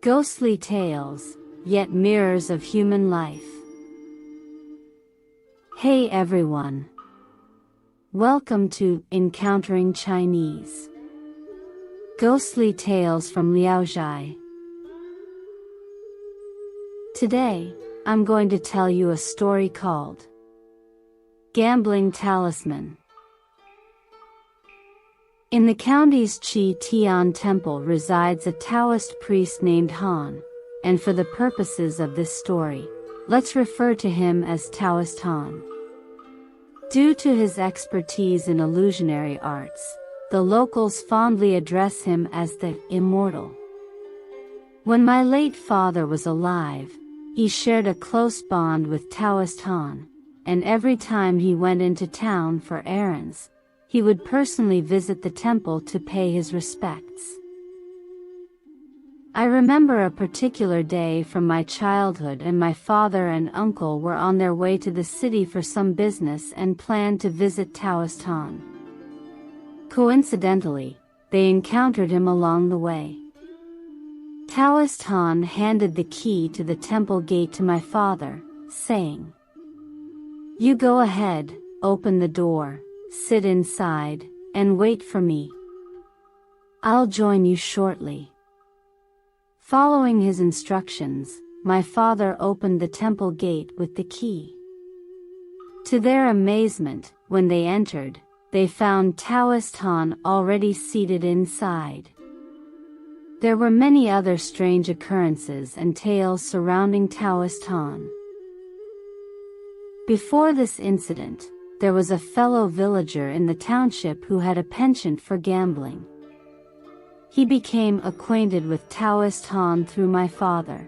Ghostly tales, yet mirrors of human life. Hey everyone! Welcome to Encountering Chinese. Ghostly Tales from Zhai. Today, I'm going to tell you a story called Gambling Talisman. In the county's Chi Tian Temple resides a Taoist priest named Han, and for the purposes of this story, let's refer to him as Taoist Han. Due to his expertise in illusionary arts, the locals fondly address him as the Immortal. When my late father was alive, he shared a close bond with Taoist Han, and every time he went into town for errands, he would personally visit the temple to pay his respects. I remember a particular day from my childhood, and my father and uncle were on their way to the city for some business and planned to visit Taoist Han. Coincidentally, they encountered him along the way. Taoist Han handed the key to the temple gate to my father, saying, "You go ahead, open the door, sit inside, and wait for me. I'll join you shortly." Following his instructions, my father opened the temple gate with the key. To their amazement, when they entered, they found Taoist Han already seated inside. There were many other strange occurrences and tales surrounding Taoist Han. Before this incident, there was a fellow villager in the township who had a penchant for gambling. He became acquainted with Taoist Han through my father.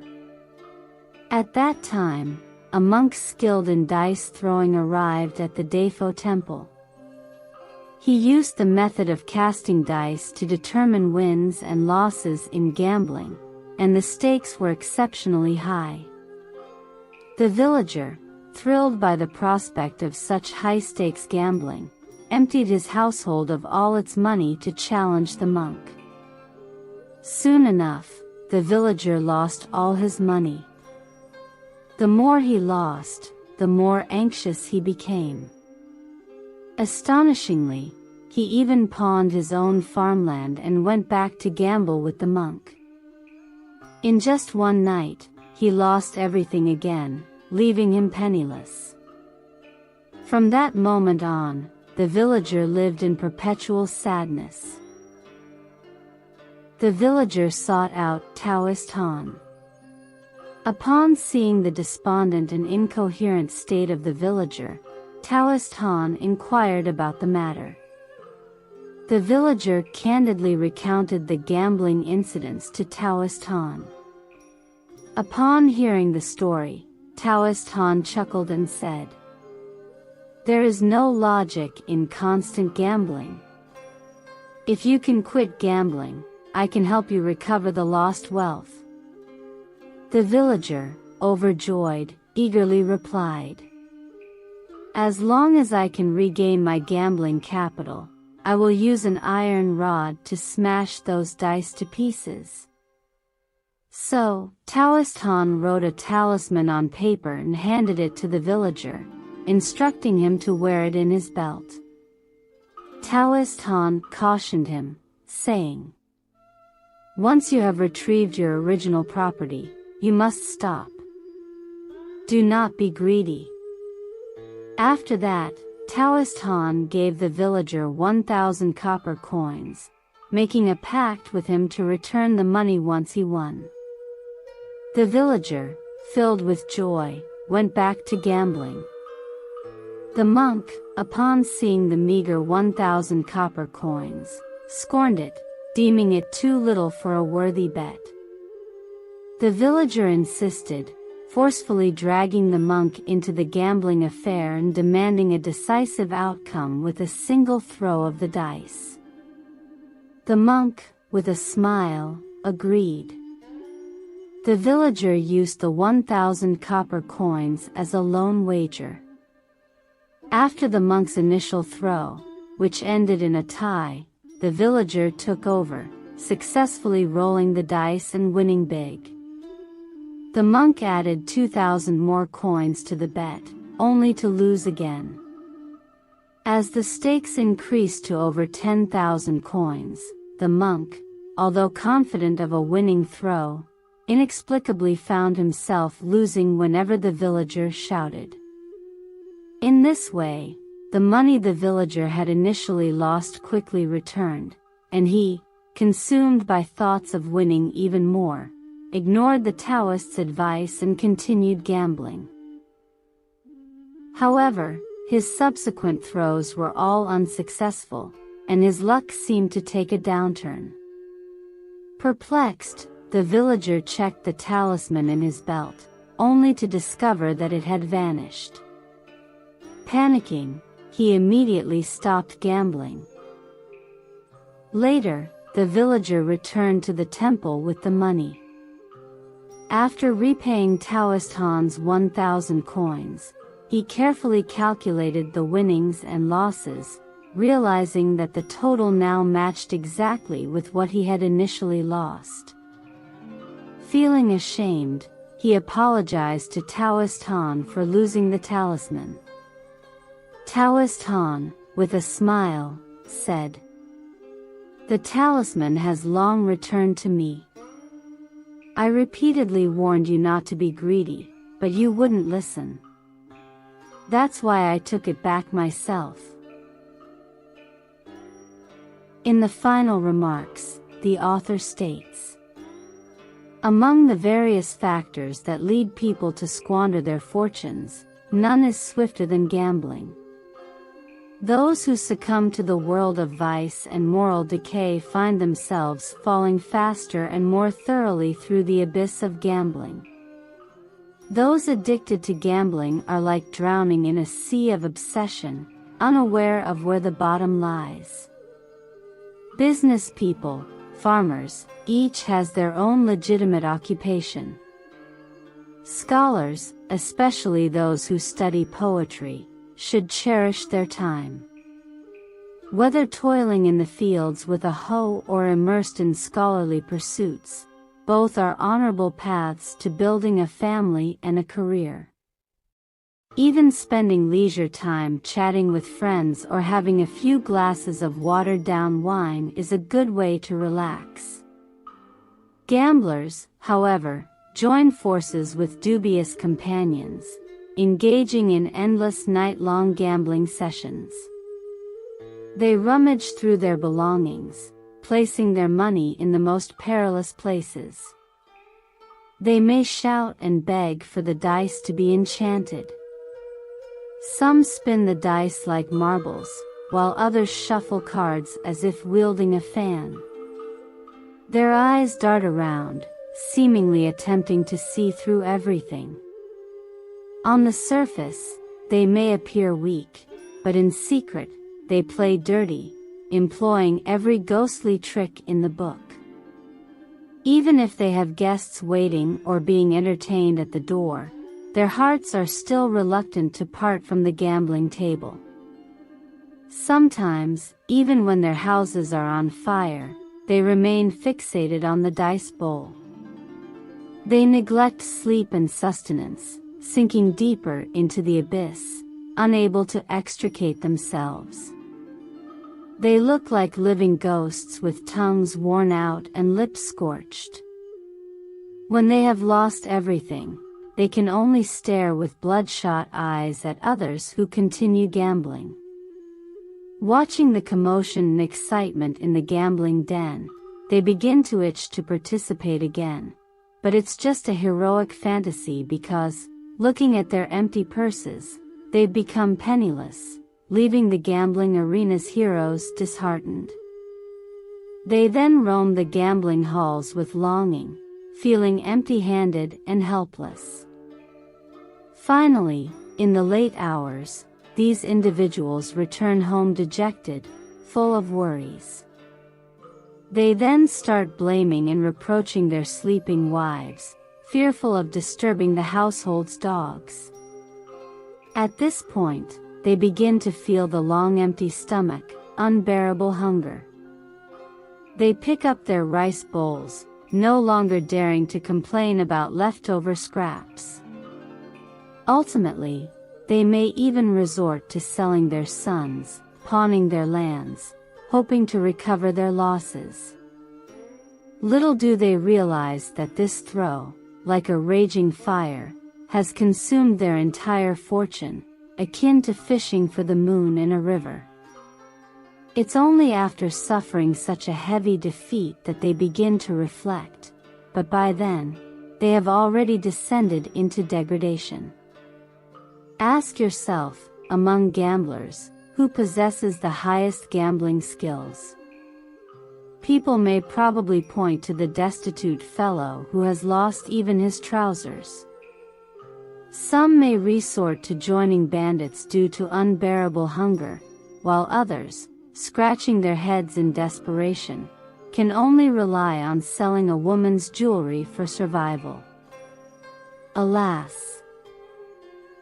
At that time, a monk skilled in dice throwing arrived at the Defo temple. He used the method of casting dice to determine wins and losses in gambling, and the stakes were exceptionally high. The villager, thrilled by the prospect of such high-stakes gambling, emptied his household of all its money to challenge the monk. Soon enough, the villager lost all his money. The more he lost, the more anxious he became. Astonishingly, he even pawned his own farmland and went back to gamble with the monk. In just one night, he lost everything again, leaving him penniless. From that moment on, the villager lived in perpetual sadness. The villager sought out Taoist Han. Upon seeing the despondent and incoherent state of the villager, Taoist Han inquired about the matter. The villager candidly recounted the gambling incidents to Taoist Han. Upon hearing the story, Taoist Han chuckled and said, "There is no logic in constant gambling. If you can quit gambling, I can help you recover the lost wealth." The villager, overjoyed, eagerly replied, "As long as I can regain my gambling capital, I will use an iron rod to smash those dice to pieces." So, Taoist Han wrote a talisman on paper and handed it to the villager, instructing him to wear it in his belt. Taoist Han cautioned him, saying, "Once you have retrieved your original property, you must stop. Do not be greedy." After that, Taoist Han gave the villager 1,000 copper coins, making a pact with him to return the money once he won. The villager, filled with joy, went back to gambling. The monk, upon seeing the meager 1,000 copper coins, scorned it, deeming it too little for a worthy bet. The villager insisted, forcefully dragging the monk into the gambling affair and demanding a decisive outcome with a single throw of the dice. The monk, with a smile, agreed. The villager used the 1,000 copper coins as a lone wager. After the monk's initial throw, which ended in a tie, the villager took over, successfully rolling the dice and winning big. The monk added 2,000 more coins to the bet, only to lose again. As the stakes increased to over 10,000 coins, the monk, although confident of a winning throw, inexplicably found himself losing whenever the villager shouted. In this way, the money the villager had initially lost quickly returned, and he, consumed by thoughts of winning even more, ignored the Taoist's advice and continued gambling. However, his subsequent throws were all unsuccessful, and his luck seemed to take a downturn. Perplexed, the villager checked the talisman in his belt, only to discover that it had vanished. Panicking, he immediately stopped gambling. Later, the villager returned to the temple with the money. After repaying Taoist Han's 1,000 coins, he carefully calculated the winnings and losses, realizing that the total now matched exactly with what he had initially lost. Feeling ashamed, he apologized to Taoist Han for losing the talisman. Taoist Han, with a smile, said, "The talisman has long returned to me. I repeatedly warned you not to be greedy, but you wouldn't listen. That's why I took it back myself." In the final remarks, the author states, "Among the various factors that lead people to squander their fortunes, none is swifter than gambling. Those who succumb to the world of vice and moral decay find themselves falling faster and more thoroughly through the abyss of gambling. Those addicted to gambling are like drowning in a sea of obsession, unaware of where the bottom lies. Business people, farmers, each has their own legitimate occupation. Scholars, especially those who study poetry, should cherish their time. Whether toiling in the fields with a hoe or immersed in scholarly pursuits, both are honorable paths to building a family and a career. Even spending leisure time chatting with friends or having a few glasses of watered-down wine is a good way to relax. Gamblers, however, join forces with dubious companions, engaging in endless night-long gambling sessions. They rummage through their belongings, placing their money in the most perilous places. They may shout and beg for the dice to be enchanted. Some spin the dice like marbles, while others shuffle cards as if wielding a fan. Their eyes dart around, seemingly attempting to see through everything. On the surface, they may appear weak, but in secret, they play dirty, employing every ghostly trick in the book. Even if they have guests waiting or being entertained at the door, their hearts are still reluctant to part from the gambling table. Sometimes, even when their houses are on fire, they remain fixated on the dice bowl. They neglect sleep and sustenance, sinking deeper into the abyss, unable to extricate themselves. They look like living ghosts with tongues worn out and lips scorched. When they have lost everything, they can only stare with bloodshot eyes at others who continue gambling. Watching the commotion and excitement in the gambling den, they begin to itch to participate again, but it's just a heroic fantasy because, looking at their empty purses, they've become penniless, leaving the gambling arena's heroes disheartened. They then roam the gambling halls with longing, feeling empty-handed and helpless. Finally, in the late hours, these individuals return home dejected, full of worries. They then start blaming and reproaching their sleeping wives, fearful of disturbing the household's dogs. At this point, they begin to feel the long empty stomach, unbearable hunger. They pick up their rice bowls, no longer daring to complain about leftover scraps. Ultimately, they may even resort to selling their sons, pawning their lands, hoping to recover their losses. Little do they realize that this throw, like a raging fire, has consumed their entire fortune, akin to fishing for the moon in a river. It's only after suffering such a heavy defeat that they begin to reflect, but by then, they have already descended into degradation. Ask yourself, among gamblers, who possesses the highest gambling skills? People may probably point to the destitute fellow who has lost even his trousers. Some may resort to joining bandits due to unbearable hunger, while others, scratching their heads in desperation, can only rely on selling a woman's jewelry for survival. Alas!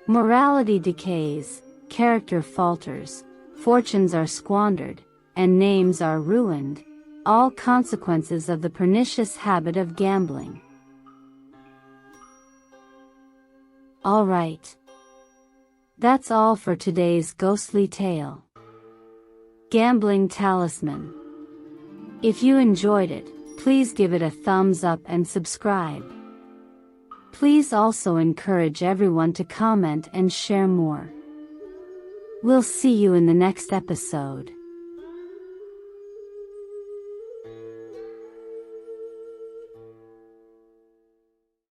Morality decays, character falters, fortunes are squandered, and names are ruined, all consequences of the pernicious habit of gambling. Alright. That's all for today's ghostly tale. Gambling Talisman. If you enjoyed it, please give it a thumbs up and subscribe. Please also encourage everyone to comment and share more. We'll see you in the next episode.